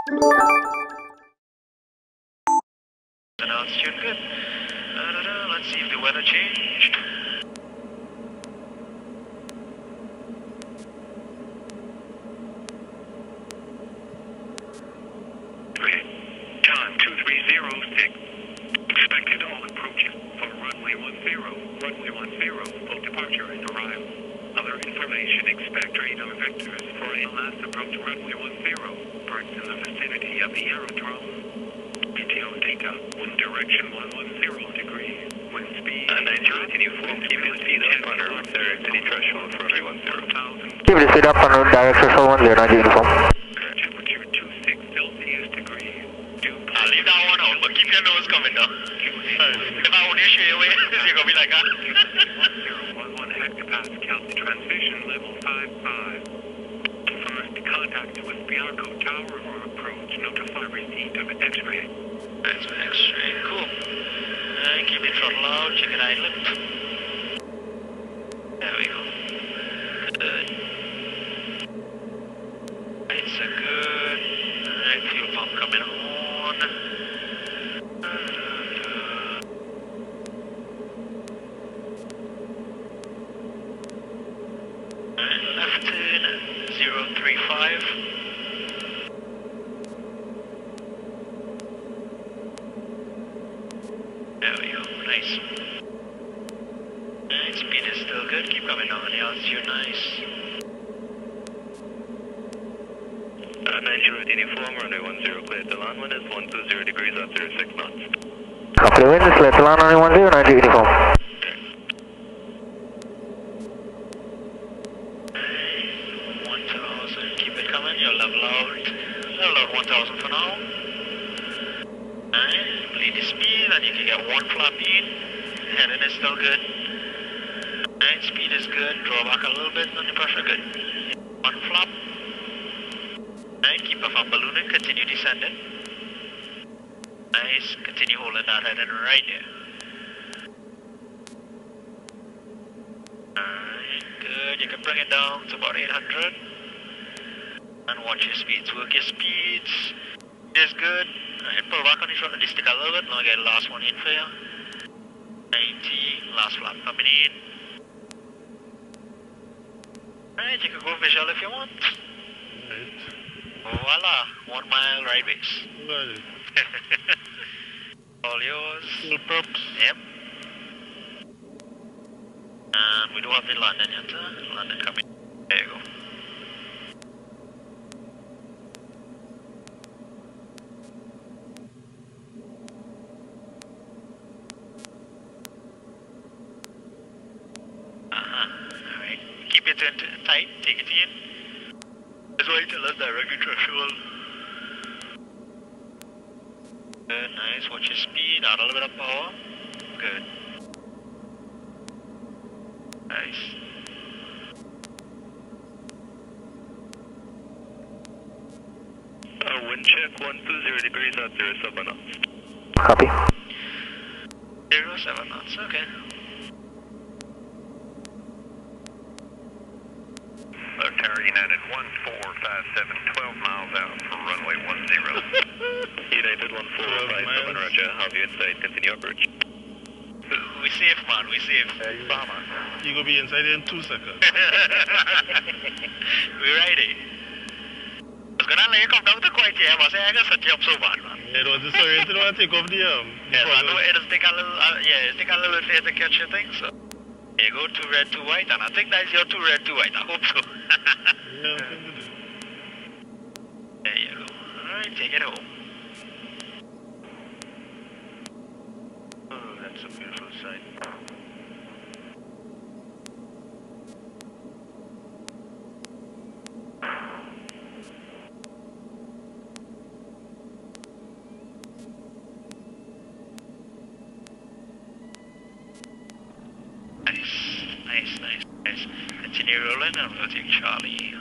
And altitude good. Let's see if the weather changed. Time 2306. Expected all approaches for runway 10. Runway 10, full departure and arrival. Other information, expect radar vectors for a last approach runway 10. Birds in the vicinity of the aerodrome. Meteor data, one direction 110 degrees. Wind speed. 90, continue form. Keep the speed up on our city threshold for runway 10. Keep the speed up on route direct threshold 10, 90 uniform. Temperature 26 Celsius degrees. I'll leave that one out, but keep your nose coming down. If I only show you away, you're gonna be like that. 1011 hectopascal, transmission level 55. First contact with Bianco Tower or approach, notify receipt of X-ray. That's an X-ray, cool. Keep the throttle out, check it idle. There we go. Good. Lights are good. Alright, fuel pump coming on. Alright, left turn 035. There we go, nice. Alright, speed is still good, keep coming down the altitude, nice. 90 uniform, runway 10, clear to land, wind is 120 degrees at 06 knots. Copy the wind, clear to land runway 10, 90 uniform. 1000, keep it coming, you'll level out 1000 for now. Alright, bleed the speed and you can get one flap in. Heading is still good. Alright, speed is good, draw back a little bit and the pressure good. One flap. Alright, keep off on ballooning, continue descending. Nice, continue holding that heading right there. Alright, good, you can bring it down to about 800. And watch your speeds, work your speeds. Is good. Alright, pull back on the throttle, just stick a little bit, now get the last one in for you. 90, last flap coming in. Alright, you can go visual if you want. Right. Voila, 1 mile right base. Right. All yours. No props. Yep. And we do have the landing yet, landing coming. There you go. Alright. Keep it tight, take it in. That's why you tell us directly threshold. Good, nice. Watch your speed, add a little bit of power. Good. Nice. Wind check 120 degrees at 07 knots. Copy. 07 knots, okay. Tower United 1457, 12 miles out for runway 10. United 1457, roger. Have you inside, continue approach. We safe, man, we safe. Farmer. You gonna be inside in 2 seconds. We ready. I was gonna let you come down to quiet here, but I gotta set you up so bad, man. Yeah, it was just sorry, I didn't want to take off the Yeah, I know it'll take a little, it'll take a little bit for you to catch your thing, so. There you go, 2 red, 2 white, and I think that's your 2 red, 2 white, I hope so. Yeah, I think it is. There you go. Alright, take it home. Oh, that's a beautiful sight. Nice. Continue rolling and we'll take Charlie.